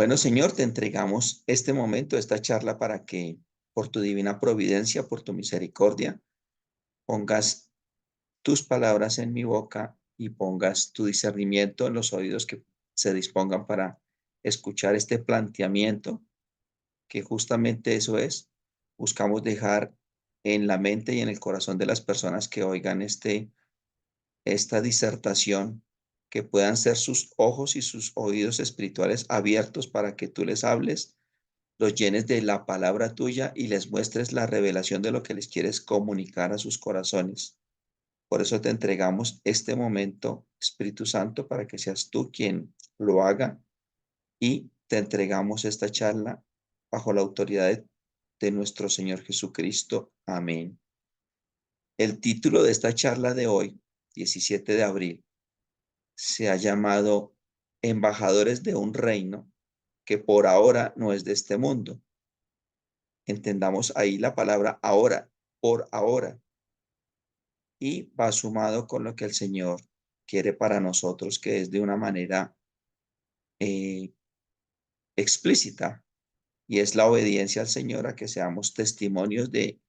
Bueno, Señor, te entregamos este momento, esta charla para que por tu divina providencia, por tu misericordia, pongas tus palabras en mi boca y pongas tu discernimiento en los oídos que se dispongan para escuchar este planteamiento, que justamente eso es. Buscamos dejar en la mente y en el corazón de las personas que oigan esta disertación, que puedan ser sus ojos y sus oídos espirituales abiertos para que tú les hables, los llenes de la palabra tuya y les muestres la revelación de lo que les quieres comunicar a sus corazones. Por eso te entregamos este momento, Espíritu Santo, para que seas tú quien lo haga, y te entregamos esta charla bajo la autoridad de nuestro Señor Jesucristo. Amén. El título de esta charla de hoy, 17 de abril, se ha llamado Embajadores de un reino que por ahora no es de este mundo. Entendamos ahí la palabra ahora, por ahora, y va sumado con lo que el Señor quiere para nosotros, que es de una manera eh, explícita, y es la obediencia al Señor, a que seamos testimonios de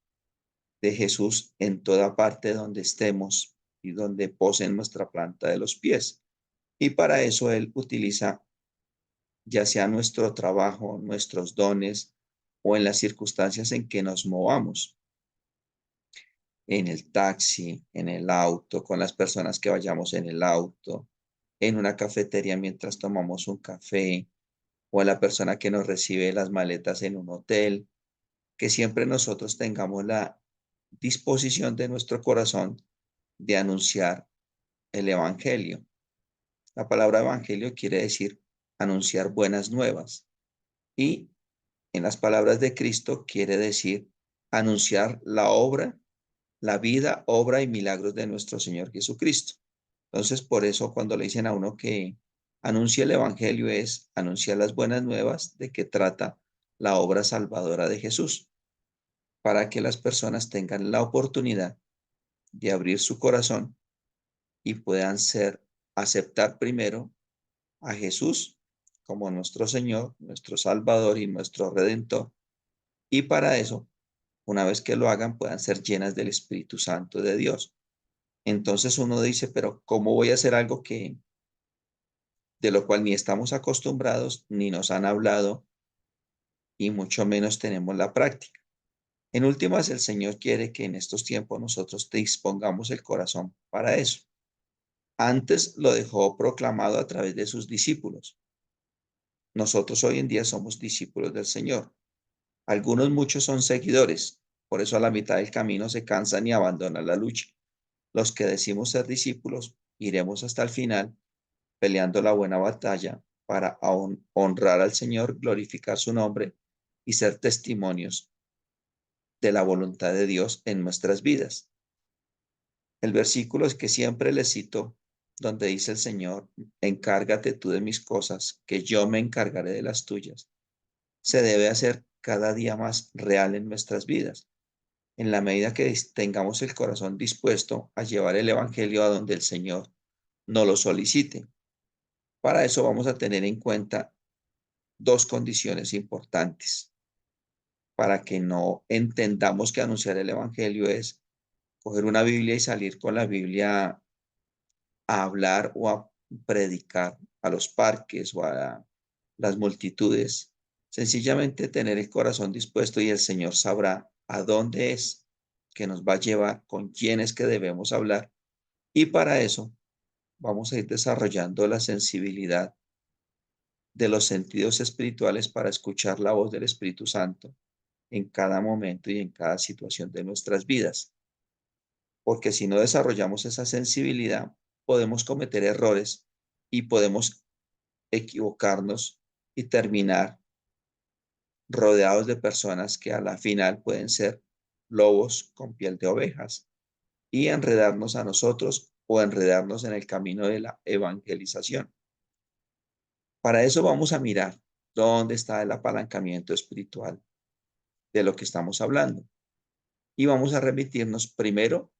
Jesús en toda parte donde estemos y donde posen nuestra planta de los pies. Y para eso Él utiliza ya sea nuestro trabajo, nuestros dones o en las circunstancias en que nos movamos, en el taxi, en el auto, con las personas que vayamos en el auto, en una cafetería mientras tomamos un café, o a la persona que nos recibe las maletas en un hotel, que siempre nosotros tengamos la disposición de nuestro corazón de anunciar el evangelio. La palabra evangelio quiere decir anunciar buenas nuevas, y en las palabras de Cristo quiere decir anunciar la obra, la vida, obra y milagros de nuestro Señor Jesucristo. Entonces, por eso cuando le dicen a uno que anuncie el evangelio, es anunciar las buenas nuevas de que trata la obra salvadora de Jesús, para que las personas tengan la oportunidad de abrir su corazón y puedan aceptar primero a Jesús como nuestro Señor, nuestro Salvador y nuestro Redentor. Y para eso, una vez que lo hagan, puedan ser llenas del Espíritu Santo de Dios. Entonces uno dice, pero ¿cómo voy a hacer algo de lo cual ni estamos acostumbrados, ni nos han hablado, y mucho menos tenemos la práctica? En últimas, el Señor quiere que en estos tiempos nosotros dispongamos el corazón para eso. Antes lo dejó proclamado a través de sus discípulos. Nosotros hoy en día somos discípulos del Señor. Muchos son seguidores, por eso a la mitad del camino se cansan y abandonan la lucha. Los que decimos ser discípulos, iremos hasta el final peleando la buena batalla para honrar al Señor, glorificar su nombre y ser testimonios de la voluntad de Dios en nuestras vidas. El versículo es que siempre le cito, donde dice el Señor, encárgate tú de mis cosas, que yo me encargaré de las tuyas, se debe hacer cada día más real en nuestras vidas, en la medida que tengamos el corazón dispuesto a llevar el Evangelio a donde el Señor nos lo solicite. Para eso vamos a tener en cuenta dos condiciones importantes, para que no entendamos que anunciar el Evangelio es coger una Biblia y salir con la Biblia a hablar o a predicar a los parques o a las multitudes. Sencillamente tener el corazón dispuesto, y el Señor sabrá a dónde es que nos va a llevar, con quién es que debemos hablar. Y para eso vamos a ir desarrollando la sensibilidad de los sentidos espirituales para escuchar la voz del Espíritu Santo en cada momento y en cada situación de nuestras vidas. Porque si no desarrollamos esa sensibilidad, podemos cometer errores y podemos equivocarnos y terminar rodeados de personas que a la final pueden ser lobos con piel de ovejas y enredarnos a nosotros o enredarnos en el camino de la evangelización. Para eso vamos a mirar dónde está el apalancamiento espiritual de lo que estamos hablando. Y vamos a remitirnos primero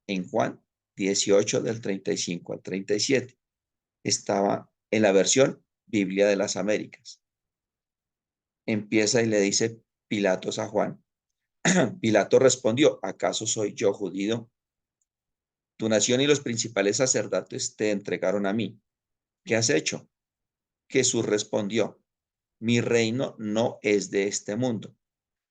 en Juan 18 del 35 al 37. Estaba en la versión Biblia de las Américas. empieza y le dice Pilatos a Juan. Pilato respondió, ¿acaso soy yo judío? Tu nación y los principales sacerdotes te entregaron a mí. ¿Qué has hecho? Jesús respondió, mi reino no es de este mundo.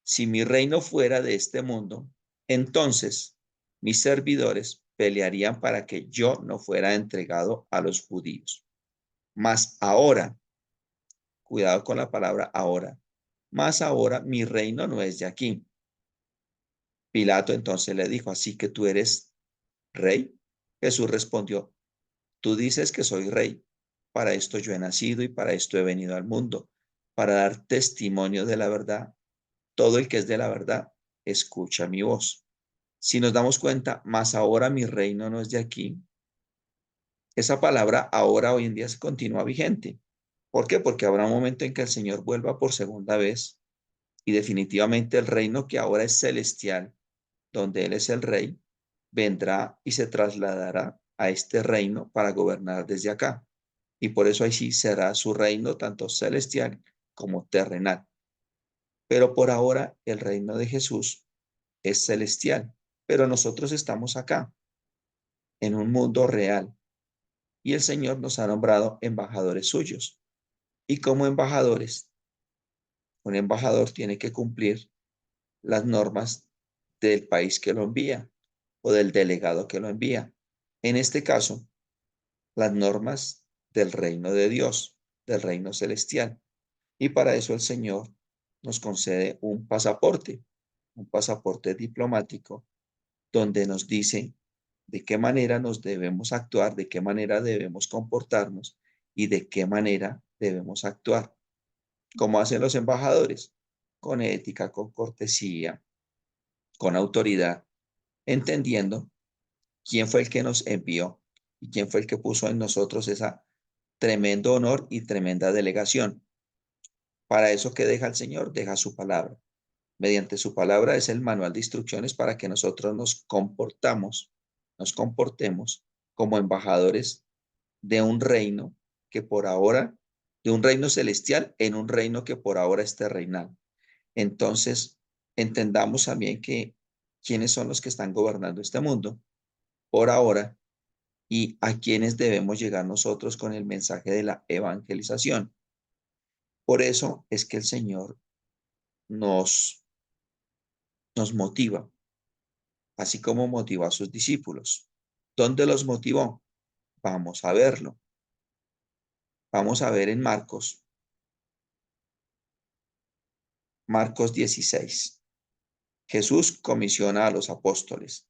Si mi reino fuera de este mundo, entonces mis servidores pelearían para que yo no fuera entregado a los judíos. Mas ahora, cuidado con la palabra ahora, mas ahora mi reino no es de aquí. Pilato entonces le dijo, ¿así que tú eres rey? Jesús respondió, tú dices que soy rey. Para esto yo he nacido y para esto he venido al mundo, para dar testimonio de la verdad. Todo el que es de la verdad, escucha mi voz. Si nos damos cuenta, más ahora mi reino no es de aquí. Esa palabra ahora hoy en día se continúa vigente. ¿Por qué? Porque habrá un momento en que el Señor vuelva por segunda vez y definitivamente el reino que ahora es celestial, donde Él es el rey, vendrá y se trasladará a este reino para gobernar desde acá. Y por eso ahí sí será su reino tanto celestial como terrenal. Pero por ahora el reino de Jesús es celestial, pero nosotros estamos acá, en un mundo real, y el Señor nos ha nombrado embajadores suyos. Y como embajadores, un embajador tiene que cumplir las normas del país que lo envía o del delegado que lo envía. En este caso, las normas del reino de Dios, del reino celestial. Y para eso el Señor nos concede un pasaporte diplomático, donde nos dice de qué manera nos debemos actuar, de qué manera debemos comportarnos y de qué manera debemos actuar. ¿Cómo hacen los embajadores? Con ética, con cortesía, con autoridad, entendiendo quién fue el que nos envió y quién fue el que puso en nosotros esa tremendo honor y tremenda delegación. Para eso que deja el Señor, deja su palabra. Mediante su palabra es el manual de instrucciones para que nosotros nos comportemos como embajadores de un reino que por ahora, de un reino celestial en un reino que por ahora esté reinando. Entonces, entendamos también que quiénes son los que están gobernando este mundo por ahora y a quiénes debemos llegar nosotros con el mensaje de la evangelización. Por eso es que el Señor nos, nos motiva, así como motivó a sus discípulos. ¿Dónde los motivó? Vamos a verlo. Vamos a ver en Marcos 16. Jesús comisiona a los apóstoles.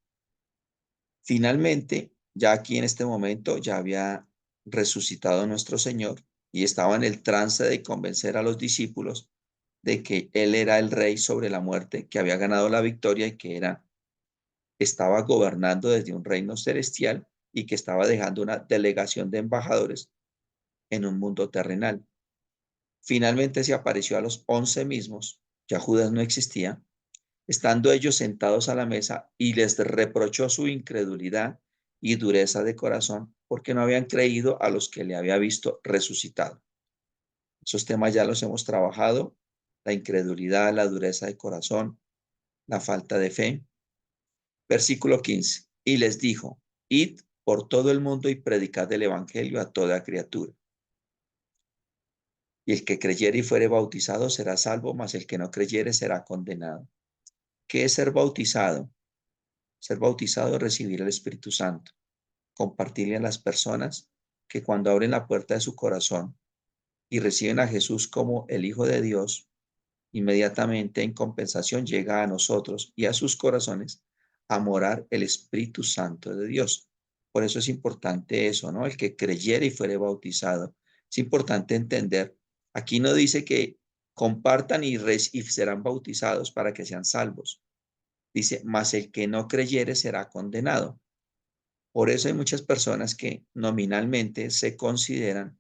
Finalmente, ya aquí en este momento ya había resucitado nuestro Señor y estaba en el trance de convencer a los discípulos de que Él era el rey sobre la muerte, que había ganado la victoria y que estaba gobernando desde un reino celestial y que estaba dejando una delegación de embajadores en un mundo terrenal. Finalmente se apareció a los 11 mismos, ya Judas no existía, estando ellos sentados a la mesa y les reprochó su incredulidad y dureza de corazón porque no habían creído a los que le había visto resucitado. Esos temas ya los hemos trabajado, la incredulidad, la dureza de corazón, la falta de fe. Versículo 15. Y les dijo, id por todo el mundo y predicad el evangelio a toda criatura. Y el que creyere y fuere bautizado será salvo, mas el que no creyere será condenado. ¿Qué es ser bautizado? Ser bautizado es recibir el Espíritu Santo, compartirle a las personas que cuando abren la puerta de su corazón y reciben a Jesús como el Hijo de Dios, inmediatamente en compensación llega a nosotros y a sus corazones a morar el Espíritu Santo de Dios. Por eso es importante eso, ¿no? El que creyere y fuere bautizado. Es importante entender, aquí no dice que compartan y serán bautizados para que sean salvos. Dice, mas el que no creyere será condenado. Por eso hay muchas personas que nominalmente se consideran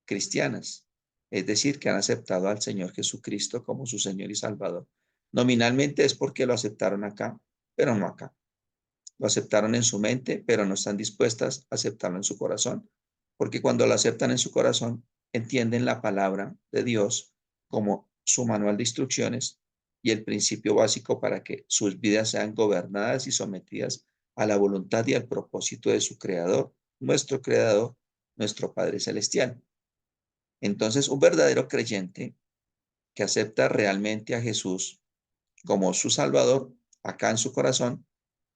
cristianas, es decir, que han aceptado al Señor Jesucristo como su Señor y Salvador. Nominalmente es porque lo aceptaron acá, pero no acá. Lo aceptaron en su mente, pero no están dispuestas a aceptarlo en su corazón, porque cuando lo aceptan en su corazón, entienden la palabra de Dios como su manual de instrucciones y el principio básico para que sus vidas sean gobernadas y sometidas a la voluntad y al propósito de su Creador, nuestro Padre Celestial. Entonces, un verdadero creyente que acepta realmente a Jesús como su Salvador, acá en su corazón,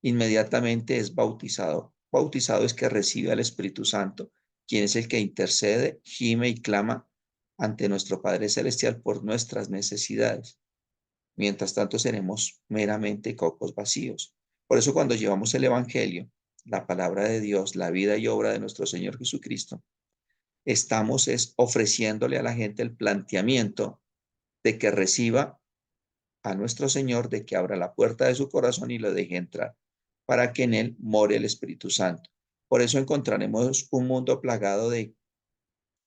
inmediatamente es bautizado. Bautizado es que recibe al Espíritu Santo, quien es el que intercede, gime y clama ante nuestro Padre Celestial por nuestras necesidades. Mientras tanto, seremos meramente cocos vacíos. Por eso cuando llevamos el Evangelio, la palabra de Dios, la vida y obra de nuestro Señor Jesucristo, estamos ofreciéndole a la gente el planteamiento de que reciba a nuestro Señor, de que abra la puerta de su corazón y lo deje entrar, para que en él more el Espíritu Santo. Por eso encontraremos un mundo plagado de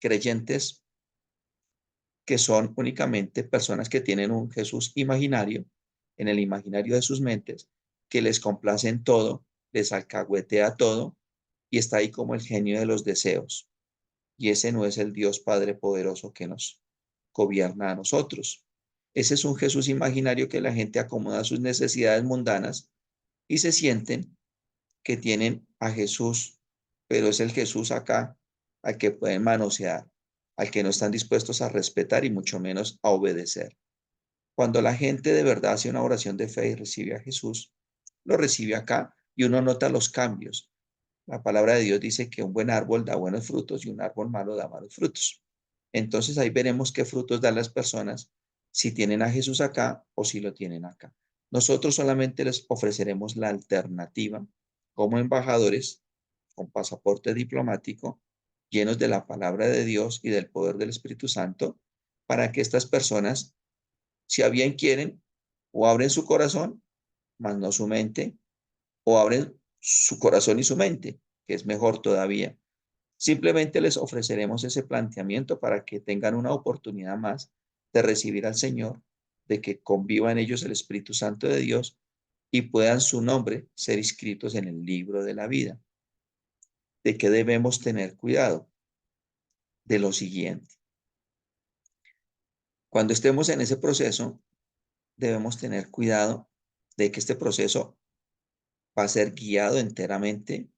creyentes que son únicamente personas que tienen un Jesús imaginario, en el imaginario de sus mentes, que les complace en todo, les alcahuetea todo y está ahí como el genio de los deseos. Y ese no es el Dios Padre poderoso que nos gobierna a nosotros. Ese es un Jesús imaginario que la gente acomoda a sus necesidades mundanas y se sienten que tienen a Jesús, pero es el Jesús acá al que pueden manosear, al que no están dispuestos a respetar y mucho menos a obedecer. Cuando la gente de verdad hace una oración de fe y recibe a Jesús, lo recibe acá y uno nota los cambios. La palabra de Dios dice que un buen árbol da buenos frutos y un árbol malo da malos frutos. Entonces ahí veremos qué frutos dan las personas si tienen a Jesús acá o si lo tienen acá. Nosotros solamente les ofreceremos la alternativa como embajadores con pasaporte diplomático llenos de la palabra de Dios y del poder del Espíritu Santo para que estas personas, si a bien quieren, o abren su corazón, más no su mente, o abren su corazón y su mente, que es mejor todavía. Simplemente les ofreceremos ese planteamiento para que tengan una oportunidad más de recibir al Señor, de que conviva en ellos el Espíritu Santo de Dios y puedan su nombre ser inscritos en el libro de la vida. ¿De qué debemos tener cuidado? De lo siguiente. Cuando estemos en ese proceso, debemos tener cuidado de que este proceso va a ser guiado enteramente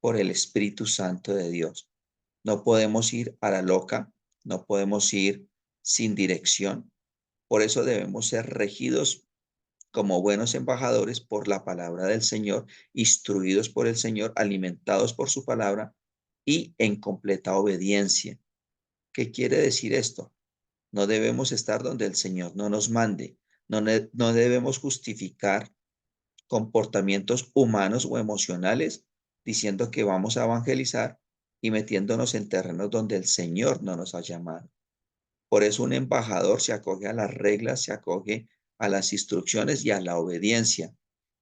por el Espíritu Santo de Dios. No podemos ir a la loca, no podemos ir sin dirección. Por eso debemos ser regidos como buenos embajadores por la palabra del Señor, instruidos por el Señor, alimentados por su palabra y en completa obediencia. ¿Qué quiere decir esto? No debemos estar donde el Señor no nos mande. No debemos justificar comportamientos humanos o emocionales diciendo que vamos a evangelizar y metiéndonos en terrenos donde el Señor no nos ha llamado. Por eso un embajador se acoge a las reglas, se acoge a las instrucciones y a la obediencia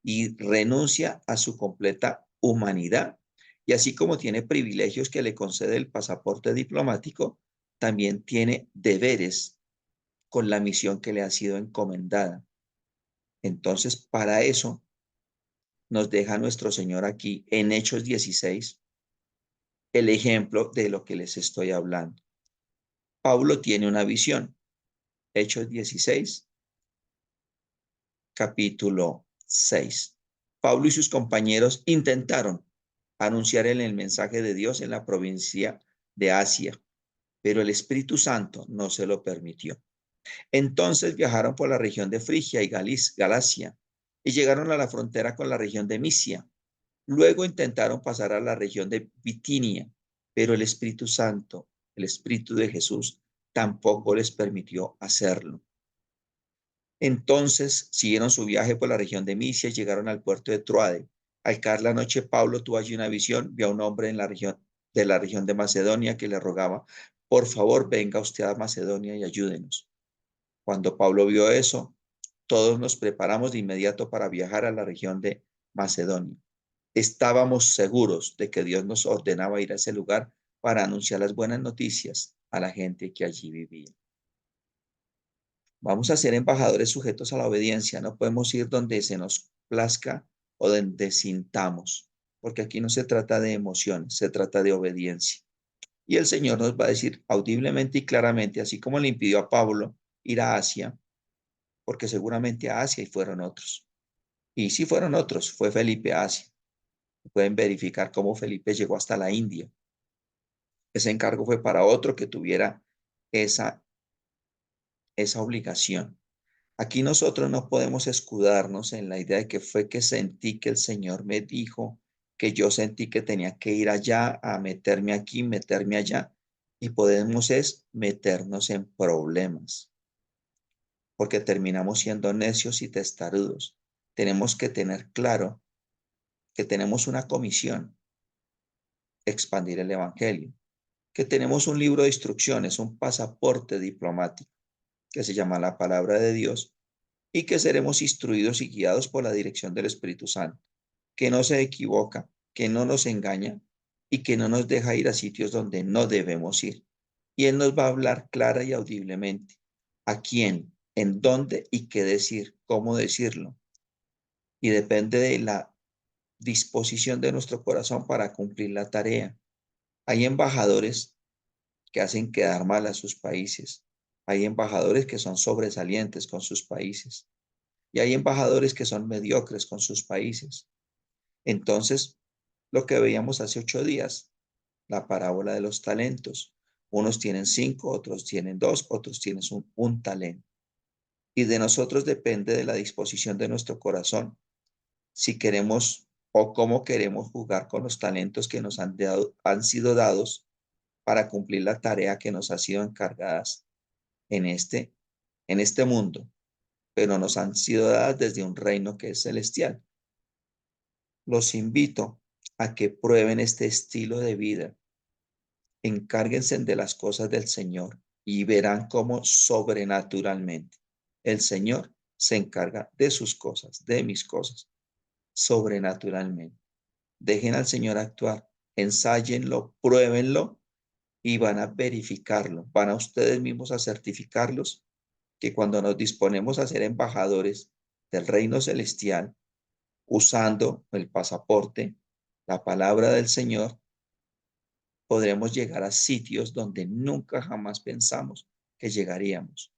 y renuncia a su completa humanidad. Y así como tiene privilegios que le concede el pasaporte diplomático, también tiene deberes con la misión que le ha sido encomendada. Entonces, para eso nos deja nuestro Señor aquí en Hechos 16 el ejemplo de lo que les estoy hablando. Pablo tiene una visión. Hechos 16, capítulo 6. Pablo y sus compañeros intentaron anunciar el mensaje de Dios en la provincia de Asia, pero el Espíritu Santo no se lo permitió. Entonces viajaron por la región de Frigia y Galacia y llegaron a la frontera con la región de Misia. Luego intentaron pasar a la región de Bitinia, pero el Espíritu Santo, el Espíritu de Jesús, tampoco les permitió hacerlo. Entonces siguieron su viaje por la región de Misia y llegaron al puerto de Troade. Al caer la noche, Pablo tuvo allí una visión, vio a un hombre en la región de Macedonia que le rogaba, por favor, venga usted a Macedonia y ayúdenos. Cuando Pablo vio eso, todos nos preparamos de inmediato para viajar a la región de Macedonia. Estábamos seguros de que Dios nos ordenaba ir a ese lugar para anunciar las buenas noticias a la gente que allí vivía. Vamos a ser embajadores sujetos a la obediencia. No podemos ir donde se nos plazca o donde sintamos, porque aquí no se trata de emociones, se trata de obediencia. Y el Señor nos va a decir audiblemente y claramente, así como le impidió a Pablo ir a Asia, porque seguramente a Asia y fueron otros. Y sí fueron otros, fue Felipe a Asia. Pueden verificar cómo Felipe llegó hasta la India. Ese encargo fue para otro que tuviera esa, esa obligación. Aquí nosotros no podemos escudarnos en la idea de que fue que sentí que el Señor me dijo, que yo sentí que tenía que ir allá, a meterme aquí, meterme allá. Y podemos es meternos en problemas, porque terminamos siendo necios y testarudos. Tenemos que tener claro que tenemos una comisión, expandir el Evangelio, que tenemos un libro de instrucciones, un pasaporte diplomático que se llama la palabra de Dios y que seremos instruidos y guiados por la dirección del Espíritu Santo, que no se equivoca, que no nos engaña y que no nos deja ir a sitios donde no debemos ir. Y Él nos va a hablar clara y audiblemente a quién, en dónde y qué decir, cómo decirlo. Y depende de la disposición de nuestro corazón para cumplir la tarea. Hay embajadores que hacen quedar mal a sus países. Hay embajadores que son sobresalientes con sus países. Y hay embajadores que son mediocres con sus países. Entonces, lo que veíamos hace 8 días, la parábola de los talentos. Unos tienen 5, otros tienen 2, otros tienen un talento. Y de nosotros depende de la disposición de nuestro corazón, si queremos o cómo queremos jugar con los talentos que nos han sido dados para cumplir la tarea que nos ha sido encargadas en en este mundo, pero nos han sido dadas desde un reino que es celestial. Los invito a que prueben este estilo de vida, encárguense de las cosas del Señor y verán cómo sobrenaturalmente el Señor se encarga de sus cosas, de mis cosas, sobrenaturalmente. Dejen al Señor actuar, ensáyenlo, pruébenlo y van a verificarlo, van a ustedes mismos a certificarlos, que cuando nos disponemos a ser embajadores del reino celestial, usando el pasaporte, la palabra del Señor, podremos llegar a sitios donde nunca jamás pensamos que llegaríamos,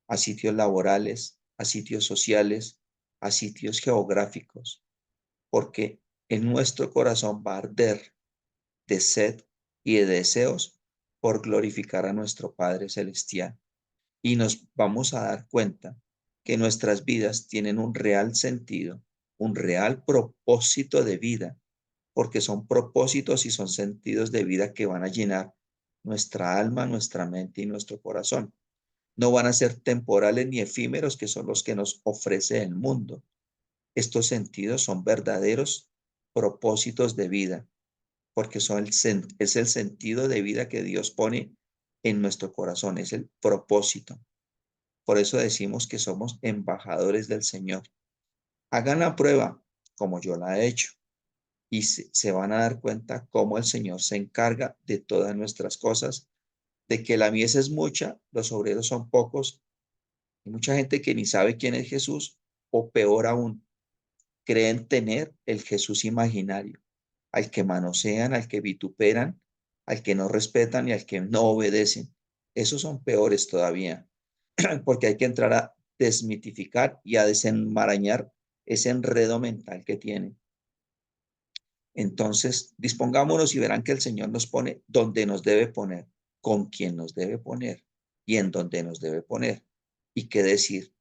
a sitios laborales, a sitios sociales, a sitios geográficos, porque en nuestro corazón va a arder de sed y de deseos por glorificar a nuestro Padre Celestial. Y nos vamos a dar cuenta que nuestras vidas tienen un real sentido, un real propósito de vida, porque son propósitos y son sentidos de vida que van a llenar nuestra alma, nuestra mente y nuestro corazón. No van a ser temporales ni efímeros, que son los que nos ofrece el mundo. Estos sentidos son verdaderos propósitos de vida, porque es el sentido de vida que Dios pone en nuestro corazón, es el propósito. Por eso decimos que somos embajadores del Señor. Hagan la prueba como yo la he hecho y se van a dar cuenta cómo el Señor se encarga de todas nuestras cosas, de que la mies es mucha, los obreros son pocos. Hay mucha gente que ni sabe quién es Jesús, o peor aún, creen tener el Jesús imaginario, al que manosean, al que vituperan, al que no respetan y al que no obedecen. Esos son peores todavía, porque hay que entrar a desmitificar y a desenmarañar ese enredo mental que tienen. Entonces, dispongámonos y verán que el Señor nos pone donde nos debe poner, con quien nos debe poner y en donde nos debe poner. ¿Y qué decir?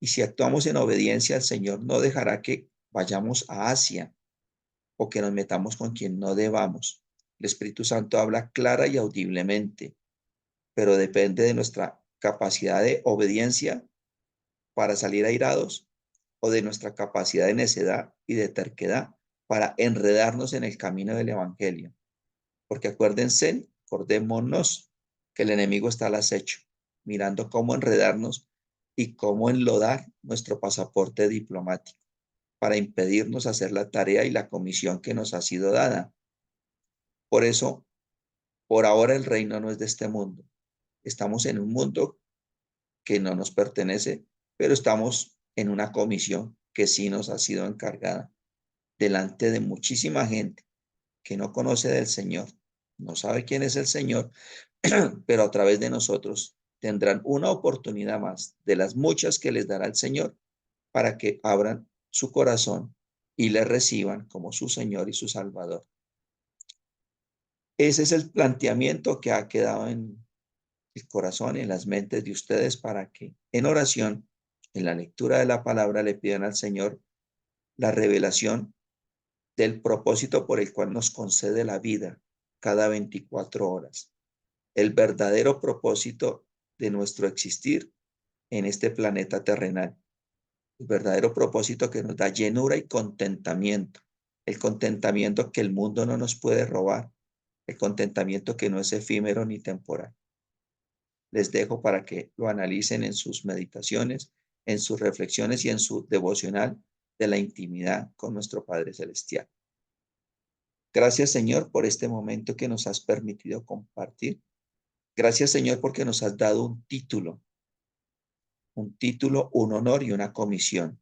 Y si actuamos en obediencia, el Señor no dejará que vayamos a Asia o que nos metamos con quien no debamos. El Espíritu Santo habla clara y audiblemente, pero depende de nuestra capacidad de obediencia para salir airados o de nuestra capacidad de necedad y de terquedad para enredarnos en el camino del Evangelio. Porque acuérdense, acordémonos que el enemigo está al acecho, mirando cómo enredarnos y cómo enlodar nuestro pasaporte diplomático para impedirnos hacer la tarea y la comisión que nos ha sido dada. Por eso, por ahora el reino no es de este mundo. Estamos en un mundo que no nos pertenece, pero estamos en una comisión que sí nos ha sido encargada delante de muchísima gente que no conoce del Señor, no sabe quién es el Señor, pero a través de nosotros tendrán una oportunidad más de las muchas que les dará el Señor para que abran su corazón y le reciban como su Señor y su Salvador. Ese es el planteamiento que ha quedado en el corazón, en las mentes de ustedes, para que en oración, en la lectura de la palabra, le pidan al Señor la revelación del propósito por el cual nos concede la vida cada 24 horas, el verdadero propósito de nuestro existir en este planeta terrenal, el verdadero propósito que nos da llenura y contentamiento, el contentamiento que el mundo no nos puede robar, el contentamiento que no es efímero ni temporal. Les dejo para que lo analicen en sus meditaciones, en sus reflexiones y en su devocional de la intimidad con nuestro Padre Celestial. Gracias, Señor, por este momento que nos has permitido compartir. Gracias, Señor, porque nos has dado un título, un honor y una comisión.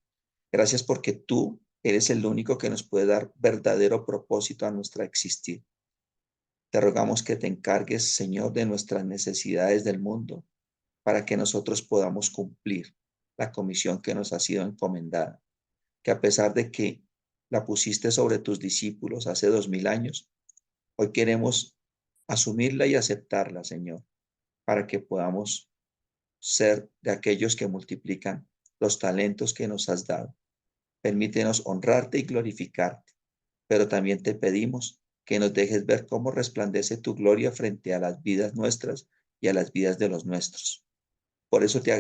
Gracias porque tú eres el único que nos puede dar verdadero propósito a nuestra existir. Te rogamos que te encargues, Señor, de nuestras necesidades del mundo para que nosotros podamos cumplir la comisión que nos ha sido encomendada, que a pesar de que la pusiste sobre tus discípulos hace 2000 años, hoy queremos asumirla y aceptarla, Señor, para que podamos ser de aquellos que multiplican los talentos que nos has dado. Permítenos honrarte y glorificarte, pero también te pedimos que nos dejes ver cómo resplandece tu gloria frente a las vidas nuestras y a las vidas de los nuestros. Por eso te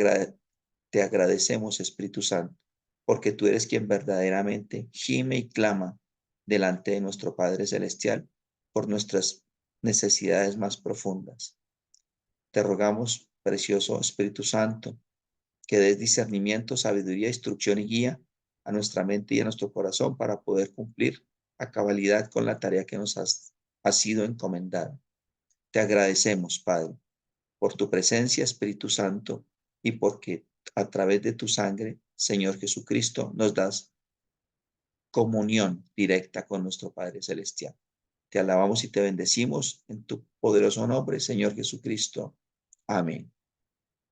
agradecemos, Espíritu Santo, porque tú eres quien verdaderamente gime y clama delante de nuestro Padre Celestial por nuestras necesidades más profundas. Te rogamos, precioso Espíritu Santo, que des discernimiento, sabiduría, instrucción y guía a nuestra mente y a nuestro corazón para poder cumplir a cabalidad con la tarea que nos ha sido encomendada. Te agradecemos, Padre, por tu presencia, Espíritu Santo, y porque a través de tu sangre, Señor Jesucristo, nos das comunión directa con nuestro Padre Celestial. Te alabamos y te bendecimos en tu poderoso nombre, Señor Jesucristo. Amén.